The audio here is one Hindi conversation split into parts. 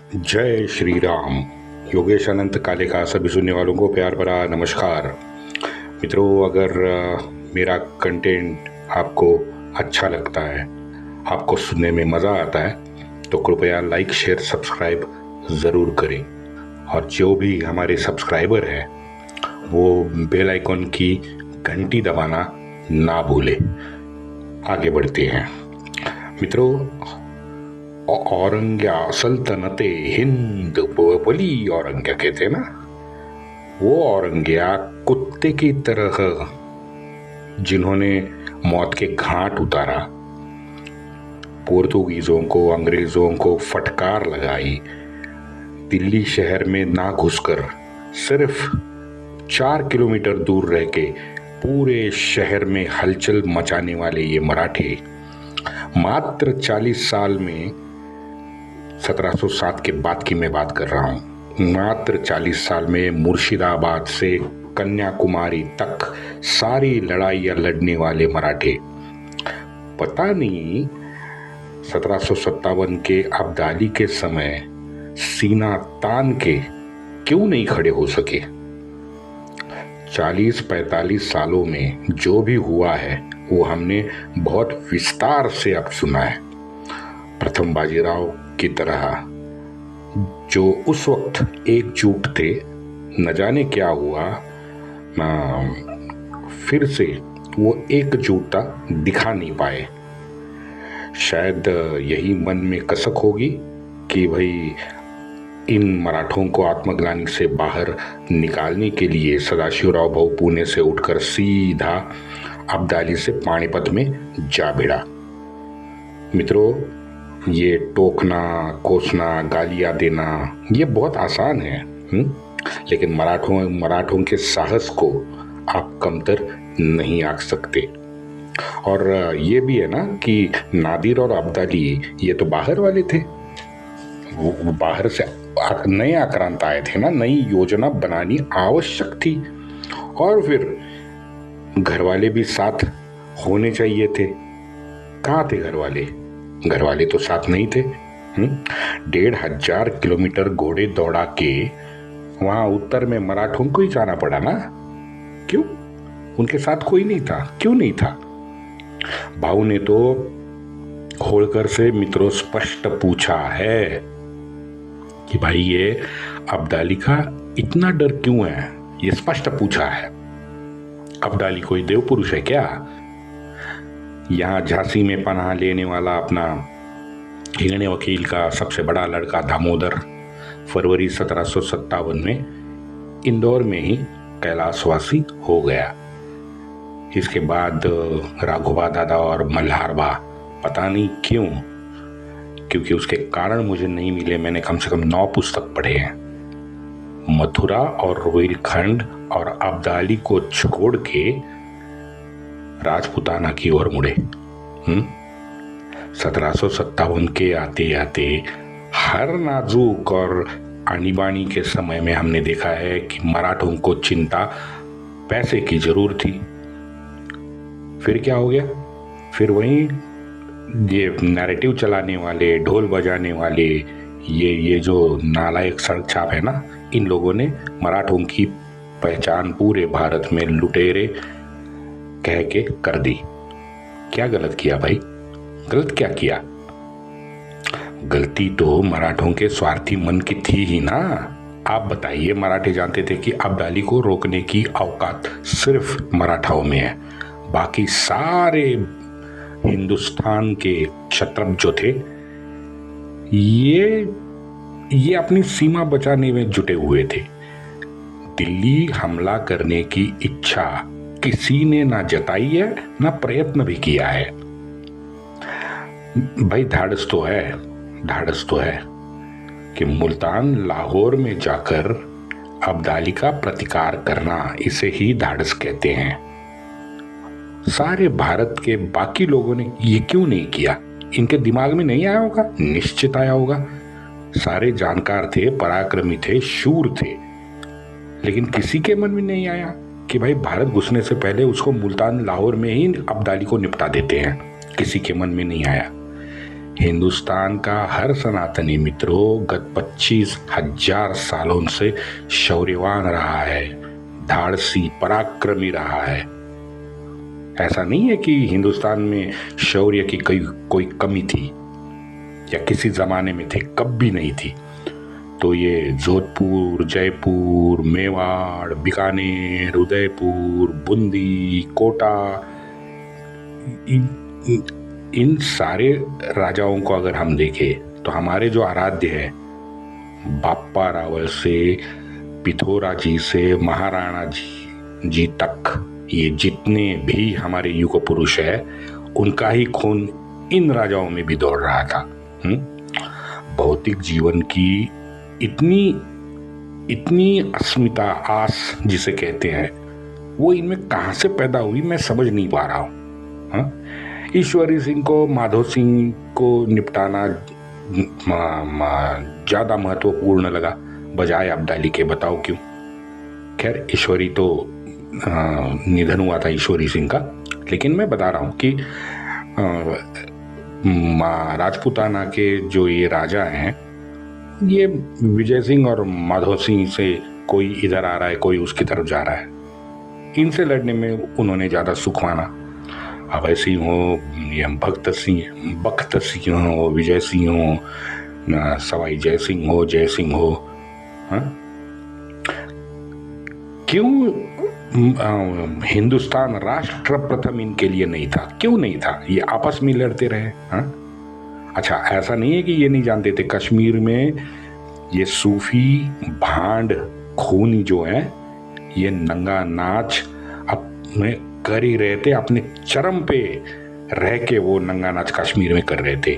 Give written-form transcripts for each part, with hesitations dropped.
जय श्री राम। योगेश अनंत काले का सभी सुनने वालों को प्यार भरा नमस्कार। मित्रों, अगर मेरा कंटेंट आपको अच्छा लगता है, आपको सुनने में मज़ा आता है, तो कृपया लाइक शेयर सब्सक्राइब ज़रूर करें। और जो भी हमारे सब्सक्राइबर हैं वो बेल आइकॉन की घंटी दबाना ना भूलें। आगे बढ़ते हैं मित्रों। औरंग्या सल्तनते हिंद बोली औरंग्या कहते हैं ना, वो औरंग्या कुत्ते की तरह जिन्होंने मौत के घाट उतारा, पोर्तुगीजों को, अंग्रेजों को फटकार लगाई, दिल्ली शहर में ना घुसकर सिर्फ 4 किलोमीटर दूर रह के पूरे शहर में हलचल मचाने वाले ये मराठे मात्र 40 साल में, 1707 के बाद की मैं बात कर रहा हूँ, मात्र 40 साल में मुर्शिदाबाद से कन्याकुमारी तक सारी लड़ाइयाँ लड़ने वाले मराठे, पता नहीं 1757 के अब्दाली के समय सीना तान के क्यों नहीं खड़े हो सके। 40-45 सालों में जो भी हुआ है वो हमने बहुत विस्तार से अब सुना है। प्रथम बाजीराव की तरह जो उस वक्त एकजुट थे, न जाने क्या हुआ, फिर से वो एकजुटता दिखा नहीं पाए। शायद यही मन में कसक होगी कि भाई इन मराठों को आत्मग्लानि से बाहर निकालने के लिए सदाशिवराव भाऊ पुणे से उठकर सीधा अब्दाली से पानीपत में जा भिड़ा। मित्रों, ये टोकना, कोसना, गालियां देना ये बहुत आसान है, लेकिन मराठों के साहस को आप कमतर नहीं आंक सकते। और ये भी है ना कि नादिर और अब्दाली ये तो बाहर वाले थे, वो बाहर से नए आक्रांत आए थे ना, नई योजना बनानी आवश्यक थी। और फिर घर वाले भी साथ होने चाहिए थे। कहाँ थे घर वाले? घर वाले तो साथ नहीं थे। 1500 किलोमीटर घोड़े दौड़ा के वहां उत्तर में मराठों को ही जाना पड़ा ना। क्यों? उनके साथ कोई नहीं था। क्यों नहीं था? भाऊ ने तो होलकर से मित्रों स्पष्ट पूछा है कि भाई ये अब्दाली का इतना डर क्यों है, ये स्पष्ट पूछा है। अब्दाली कोई देव पुरुष है क्या? यहाँ झांसी में पनाह लेने वाला अपना हिरण्य वकील का सबसे बड़ा लड़का दामोदर फरवरी 1757 में इंदौर में ही कैलाशवासी हो गया। इसके बाद राघोबा दादा और मल्हारबा, पता नहीं क्यों, क्योंकि उसके कारण मुझे नहीं मिले, मैंने कम से कम 9 पुस्तक पढ़े हैं, मथुरा और रोहिलखंड और अब्दाली को छोड़ के राजपुताना की ओर मुड़े। 1757 के आते आते हर नाजुक और आनीबानी के समय में हमने देखा है कि मराठों को चिंता पैसे की जरूर थी। फिर क्या हो गया? फिर वहीं ये नैरेटिव चलाने वाले, ढोल बजाने वाले, ये जो नालायक सड़क छाप है ना, इन लोगों ने मराठों की पहचान पूरे भारत में लुटेरे कह के कर दी। क्या गलत किया भाई? गलत क्या किया? गलती तो मराठों के स्वार्थी मन की थी ही ना। आप बताइए, मराठे जानते थे कि अब्दाली को रोकने की औकात सिर्फ मराठाओं में है। बाकी सारे हिंदुस्तान के क्षत्रप जो थे ये अपनी सीमा बचाने में जुटे हुए थे। दिल्ली हमला करने की इच्छा किसी ने ना जताई है, ना प्रयत्न भी किया है। भाई ढाढ़स तो है कि मुल्तान लाहौर में जाकर अब्दाली का प्रतिकार करना, इसे ही ढाढ़स कहते हैं। सारे भारत के बाकी लोगों ने ये क्यों नहीं किया? इनके दिमाग में नहीं आया होगा? निश्चित आया होगा। सारे जानकार थे, पराक्रमी थे, शूर थे, लेकिन किसी के मन में नहीं आया कि भाई भारत घुसने से पहले उसको मुल्तान लाहौर में ही अब्दाली को निपटा देते हैं। किसी के मन में नहीं आया। हिंदुस्तान का हर सनातनी मित्रों गत 25,000 सालों से शौर्यवान रहा है, धाड़सी पराक्रमी रहा है। ऐसा नहीं है कि हिंदुस्तान में शौर्य की कोई कमी थी या किसी जमाने में थी, कभी नहीं थी। तो ये जोधपुर, जयपुर, मेवाड़, बीकानेर, उदयपुर, बूंदी, कोटा, इन सारे राजाओं को अगर हम देखें तो हमारे जो आराध्य है, बाप्पा रावल से पिथोरा जी से महाराणा जी तक, ये जितने भी हमारे युग पुरुष है, उनका ही खून इन राजाओं में भी दौड़ रहा था। भौतिक जीवन की इतनी अस्मिता, आस जिसे कहते हैं, वो इनमें कहाँ से पैदा हुई मैं समझ नहीं पा रहा हूँ। ईश्वरी सिंह को, माधो सिंह को निपटाना ज़्यादा महत्वपूर्ण लगा बजाय अब्दाली के। बताओ क्यों? खैर, ईश्वरी तो निधन हुआ था ईश्वरी सिंह का, लेकिन मैं बता रहा हूँ कि राजपूताना के जो ये राजा हैं, ये विजय सिंह और माधो सिंह से कोई इधर आ रहा है, कोई उसकी तरफ जा रहा है, इनसे लड़ने में उन्होंने ज़्यादा सुख माना। अभय सिंह हो, ये बख्त सिंह हो, विजय सिंह हो, सवाई जय सिंह हो, हाँ? क्यों हिंदुस्तान राष्ट्र प्रथम इनके लिए नहीं था? क्यों नहीं था? ये आपस में लड़ते रहे। हाँ? अच्छा, ऐसा नहीं है कि ये नहीं जानते थे, कश्मीर में ये सूफी भांड खूनी जो है, ये नंगा नाच अपने कर ही रहे थे, अपने चरम पे रह के वो नंगा नाच कश्मीर में कर रहे थे।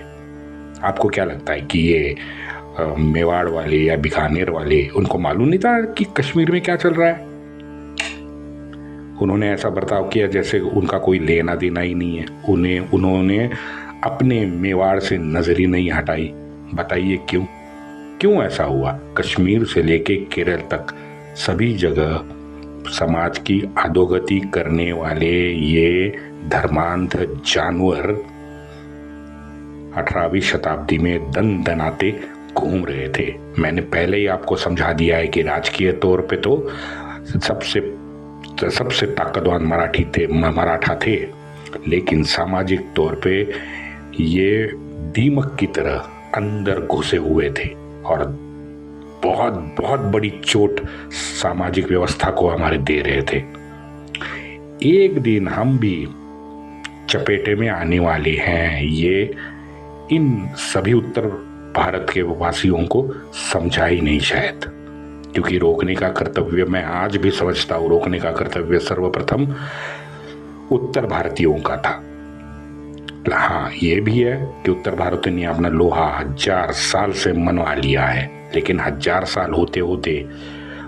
आपको क्या लगता है कि ये मेवाड़ वाले या बीकानेर वाले, उनको मालूम नहीं था कि कश्मीर में क्या चल रहा है? उन्होंने ऐसा बर्ताव किया जैसे उनका कोई लेना देना ही नहीं है। उन्होंने अपने मेवाड़ से नजर ही नहीं हटाई। बताइए क्यों ऐसा हुआ? कश्मीर से लेके केरल तक सभी जगह समाज की अधोगति करने वाले ये धर्मांध जानवर 18वीं शताब्दी में दनाते घूम रहे थे। मैंने पहले ही आपको समझा दिया है कि राजकीय तौर पे तो सबसे ताकतवान मराठा थे, लेकिन सामाजिक तौर पे ये दीमक की तरह अंदर घुसे हुए थे और बहुत बहुत बड़ी चोट सामाजिक व्यवस्था को हमारे दे रहे थे। एक दिन हम भी चपेटे में आने वाले हैं। ये इन सभी उत्तर भारत के वासियों को समझा ही नहीं शायद, क्योंकि रोकने का कर्तव्य, मैं आज भी समझता हूँ, रोकने का कर्तव्य सर्वप्रथम उत्तर भारतीयों का था। हाँ, ये भी है कि उत्तर भारत ने अपना लोहा 1000 साल से मनवा लिया है, लेकिन 1000 साल होते होते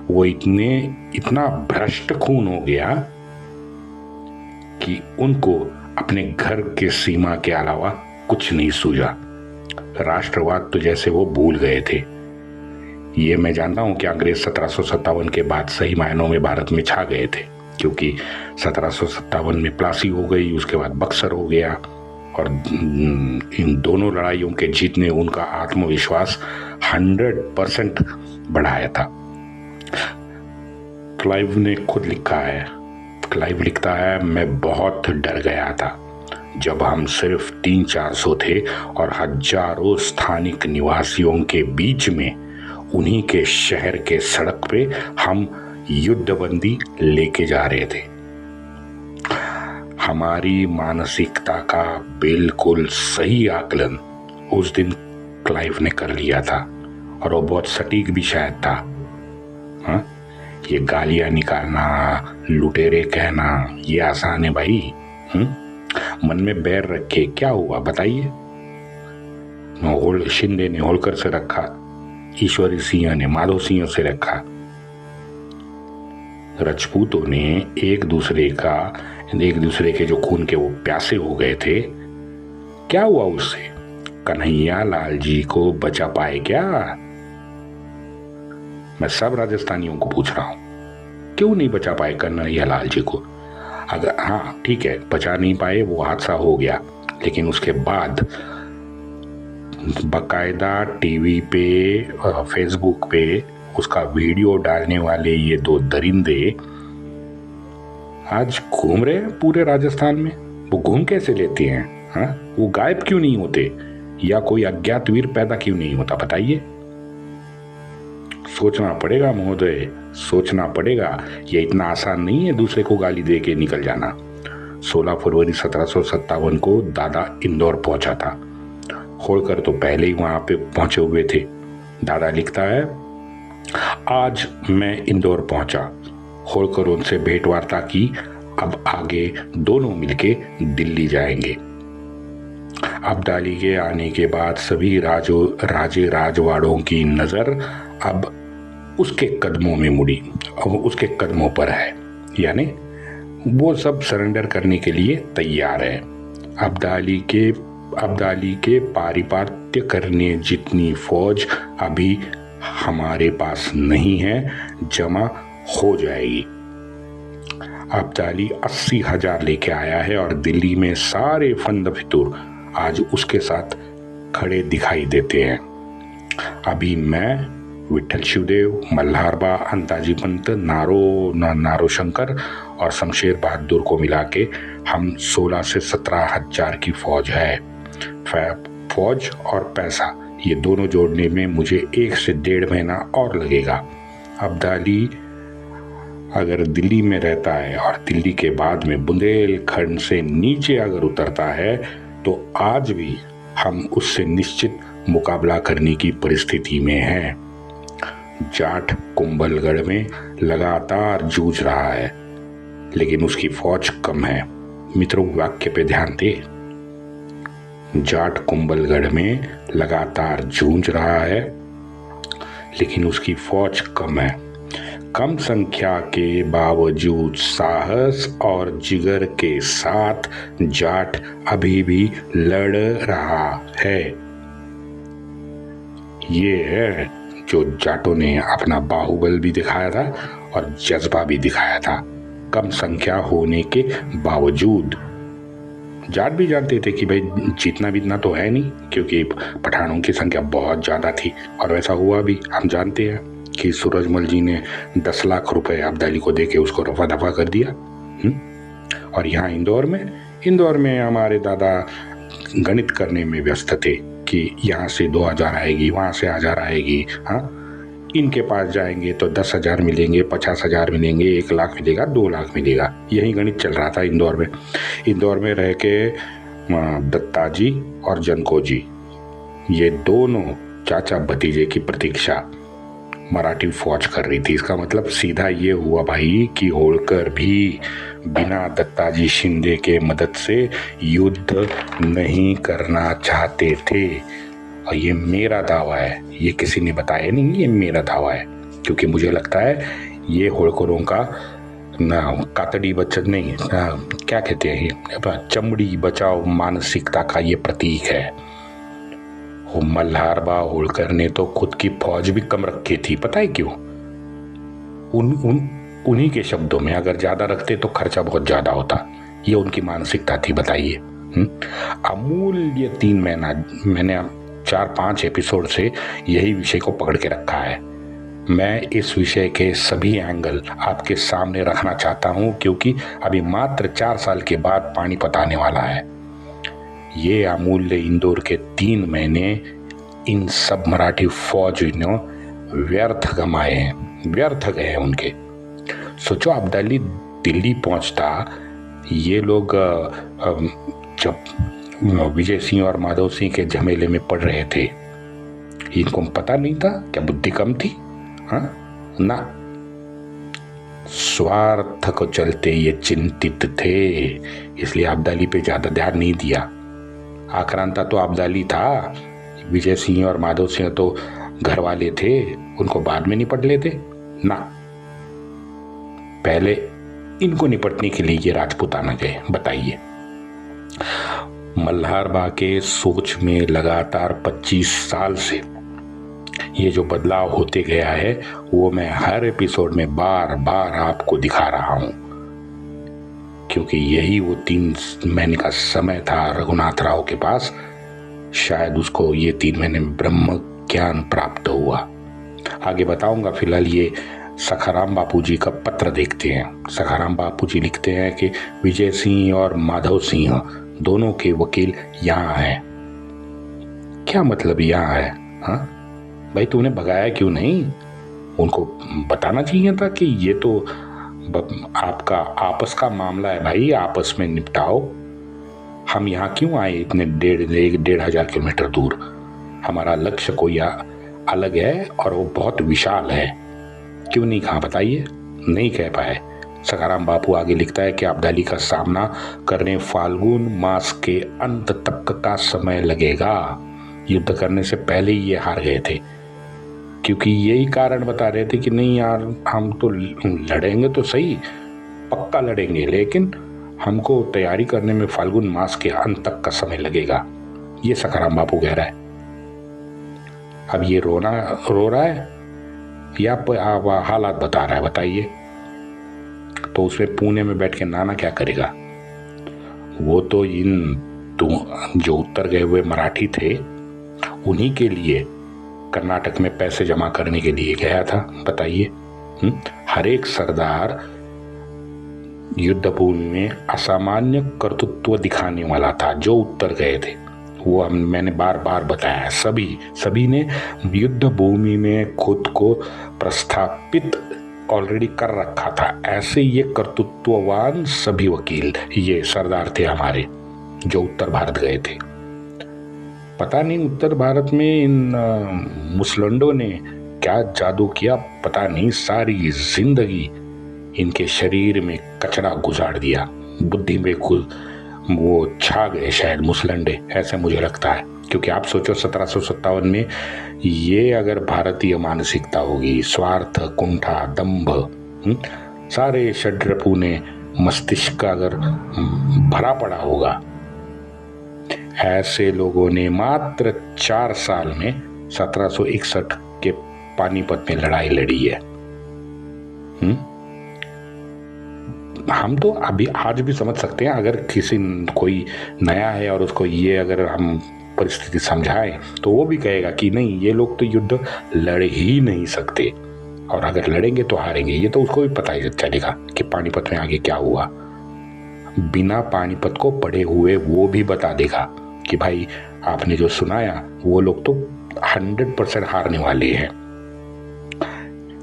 वो इतना भ्रष्ट खून हो गया कि उनको अपने घर के सीमा के अलावा कुछ नहीं सूझा। राष्ट्रवाद तो जैसे वो भूल गए थे। ये मैं जानता हूं कि अंग्रेज 1757 के बाद सही मायनों में भारत में छा गए थे, क्योंकि 1757 में प्लासी हो गई, उसके बाद बक्सर हो गया, और इन दोनों लड़ाइयों के जीतने उनका आत्मविश्वास 100% बढ़ाया था। क्लाइव ने खुद लिखा है, क्लाइव लिखता है, मैं बहुत डर गया था जब हम सिर्फ 300-400 थे और हजारों स्थानिक निवासियों के बीच में उन्हीं के शहर के सड़क पे हम युद्धबंदी लेके जा रहे थे। हमारी मानसिकता का बिल्कुल सही आकलन उस दिन क्लाइव ने कर लिया था, और वो बहुत सटीक भी शायद था। हाँ? ये गालियां निकालना, लुटेरे कहना, ये आसान है भाई। मन में बैर रखे क्या हुआ बताइए? शिंदे ने होलकर से रखा, ईश्वरी सिंह ने माधो सिंह से रखा, राजपूतों ने एक दूसरे के जो खून के वो प्यासे हो गए थे, क्या हुआ उससे? कन्हैया लाल जी को बचा पाए क्या? मैं सब राजस्थानियों को पूछ रहा हूं, क्यों नहीं बचा पाए कन्हैया लाल जी को? अगर हाँ ठीक है, बचा नहीं पाए, वो हादसा हो गया, लेकिन उसके बाद बाकायदा टीवी पे, फेसबुक पे उसका वीडियो डालने वाले ये दो दरिंदे आज घूम रहे हैं पूरे राजस्थान में। वो घूम कैसे लेते हैं? हाँ, वो गायब क्यों नहीं होते, या कोई अज्ञात वीर पैदा क्यों नहीं होता? बताइए। सोचना पड़ेगा महोदय, सोचना पड़ेगा। ये इतना आसान नहीं है दूसरे को गाली दे के निकल जाना। 16 फरवरी 1757 को दादा इंदौर पहुंचा था। होळकर तो पहले ही वहां पे पहुंचे हुए थे। दादा लिखता है, आज मैं इंदौर पहुंचा। होळकर उनसे भेंट वार्ता की। अब आगे दोनों मिलके दिल्ली जाएंगे। अब्दाली के आने के बाद सभी राजे राजवाड़ों की नजर अब उसके कदमों में मुड़ी, अब उसके कदमों पर है, यानी वो सब सरेंडर करने के लिए तैयार है। अब्दाली के पारिपात्य करने जितनी फौज अभी हमारे पास नहीं है, जमा हो जाएगी। अब्दाली 80,000 लेके आया है और दिल्ली में सारे फंद फितूर आज उसके साथ खड़े दिखाई देते हैं। अभी मैं, विठल शिवदेव, मल्हारबा, अंताजी पंत, नारो शंकर और शमशेर बहादुर को मिला के हम 16 से 17,000 की फौज है। फौज और पैसा ये दोनों जोड़ने में मुझे 1 से 1.5 महीना और लगेगा। अब्दाली अगर दिल्ली में रहता है और दिल्ली के बाद में बुंदेलखंड से नीचे अगर उतरता है तो आज भी हम उससे निश्चित मुकाबला करने की परिस्थिति में हैं। जाट कुंभलगढ़ में लगातार जूझ रहा है, लेकिन उसकी फौज कम है। मित्रों, वाक्य पे ध्यान दे। जाट कुंभलगढ़ में लगातार जूझ रहा है, लेकिन उसकी फौज कम है। कम संख्या के बावजूद साहस और जिगर के साथ जाट अभी भी लड़ रहा है। ये है जो जाटों ने अपना बाहुबल भी दिखाया था और जज्बा भी दिखाया था। कम संख्या होने के बावजूद जाट भी जानते थे कि भाई जीतना बीतना तो है नहीं, क्योंकि पठानों की संख्या बहुत ज़्यादा थी। और वैसा हुआ भी। हम जानते हैं कि सूरजमल जी ने 10 लाख रुपए अब्दाली को देके उसको रफा दफा कर दिया। और यहाँ इंदौर में हमारे दादा गणित करने में व्यस्त थे कि यहाँ से 2,000 आएगी, वहाँ से 1,000 आएगी। हाँ, इनके पास जाएंगे तो 10,000 मिलेंगे, 50,000 मिलेंगे, 1 लाख मिलेगा, 2 लाख मिलेगा। यही गणित चल रहा था इंदौर में रह के दत्ताजी और जनको जी, ये दोनों चाचा भतीजे की प्रतीक्षा मराठी फौज कर रही थी। इसका मतलब सीधा ये हुआ भाई कि होळकर भी बिना दत्ताजी शिंदे के मदद से युद्ध नहीं करना चाहते थे। और ये मेरा दावा है, ये किसी ने बताया नहीं, ये मेरा दावा है। क्योंकि मुझे लगता है ये होळकरों का ना कातड़ी बचत नहीं, क्या कहते हैं, चमड़ी बचाओ मानसिकता का ये प्रतीक है। मल्हारबा होळकर ने तो खुद की फौज भी कम रखी थी। पता है क्यों? उन्हीं के शब्दों में, अगर ज्यादा रखते तो खर्चा बहुत ज्यादा होता। ये उनकी मानसिकता थी। बताइए। अमूल्य 3 महीना मैंने 4-5 एपिसोड से यही विषय को पकड़ के रखा है। मैं इस विषय के सभी एंगल आपके सामने रखना चाहता हूं, क्योंकि अभी मात्र 4 साल के बाद पानीपत आने वाला है। ये अमूल्य इंदौर के 3 महीने इन सब मराठी फौजियों व्यर्थ गमाए हैं, व्यर्थ गए उनके। सोचो, अब्दाली दिल्ली पहुंचता, ये लोग जब विजय सिंह और माधव सिंह के झमेले में पड़ रहे थे, इनको पता नहीं था? क्या बुद्धि कम थी? हाँ ना, स्वार्थ को चलते ये चिंतित थे, इसलिए अब्दाली पे ज्यादा ध्यान नहीं दिया। आक्रांता तो अब्दाली था, विजय सिंह और माधव सिंह तो घर वाले थे, उनको बाद में निपट लेते ना। पहले इनको निपटने के लिए ये राजपूताना गए। बताइए। मल्हारबा के सोच में लगातार 25 साल से ये जो बदलाव होते गया है, वो मैं हर एपिसोड में बार बार आपको दिखा रहा हूं, क्योंकि यही वो 3 महीने का समय था रघुनाथ राव के पास शायद उसको ये 3 महीने में ब्रह्म ज्ञान प्राप्त हुआ। आगे बताऊंगा। फिलहाल ये सखाराम बापू जी का पत्र देखते हैं। सखाराम बापू जी लिखते हैं कि विजय सिंह और माधव सिंह दोनों के वकील यहाँ हैं। क्या मतलब यहाँ है? हाँ भाई, तूने भगाया क्यों नहीं? उनको बताना चाहिए था कि ये तो आपका आपस का मामला है भाई, आपस में निपटाओ। हम यहाँ क्यों आए इतने 1,500 किलोमीटर दूर? हमारा लक्ष्य कोई अलग है और वो बहुत विशाल है। क्यों नहीं कहा बताइए? नहीं कह पाए। सखाराम बापू आगे लिखता है कि अब्दाली का सामना करने फाल्गुन मास के अंत तक का समय लगेगा। युद्ध करने से पहले ही ये हार गए थे, क्योंकि यही कारण बता रहे थे कि नहीं यार, हम तो लड़ेंगे तो सही, पक्का लड़ेंगे, लेकिन हमको तैयारी करने में फाल्गुन मास के अंत तक का समय लगेगा। ये सखाराम बापू कह रहा है। अब ये रो रहा है या हालात बता रहा है? बताइए। तो उसमें पुणे में बैठ के नाना क्या करेगा? वो तो जो उत्तर गए हुए मराठी थे उन्हीं के लिए कर्नाटक में पैसे जमा करने के लिए गया था। बताइए। हर एक सरदार युद्ध भूमि में असामान्य कर्तृत्व दिखाने वाला था जो उत्तर गए थे। वो मैंने बार बार बताया, सभी ने युद्ध भूमि में खुद को प्रस्थापित ऑलरेडी कर रखा था। ऐसे ये कर्तृत्ववान सभी वकील, ये सरदार थे हमारे जो उत्तर भारत गए थे। पता नहीं उत्तर भारत में इन मुसलंडों ने क्या जादू किया, पता नहीं। सारी जिंदगी इनके शरीर में कचरा गुजार दिया, बुद्धि में वो छा गए शायद मुसलंडे, ऐसे मुझे लगता है। क्योंकि आप सोचो 1757 में ये अगर भारतीय मानसिकता होगी, स्वार्थ, कुंठा, दंभ, सारे षड्रिपु ने मस्तिष्क अगर भरा पड़ा होगा, ऐसे लोगों ने मात्र 4 साल में 1761 के पानीपत में लड़ाई लड़ी है। हम तो अभी आज भी समझ सकते हैं, अगर कोई नया है और उसको ये अगर हम परिस्थिति समझाएं तो वो भी कहेगा कि नहीं, ये लोग तो युद्ध लड़ ही नहीं सकते, और अगर लड़ेंगे तो हारेंगे। ये तो उसको भी पता ही चलेगा कि पानीपत में आगे क्या हुआ। बिना पानीपत को पढ़े हुए वो भी बता देगा कि भाई आपने जो सुनाया वो लोग तो 100% हारने वाले हैं।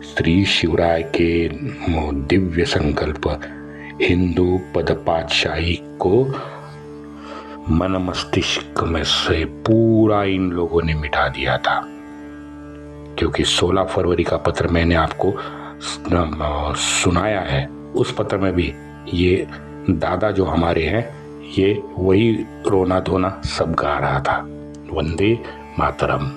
श्री शिवराय के दिव्य संकल्प हिंदू पद पातशाही को मन मस्तिष्क में से पूरा इन लोगों ने मिटा दिया था। क्योंकि 16 फरवरी का पत्र मैंने आपको सुनाया है, उस पत्र में भी ये दादा जो हमारे हैं, ये वही रोना धोना सब गा रहा था। वंदे मातरम।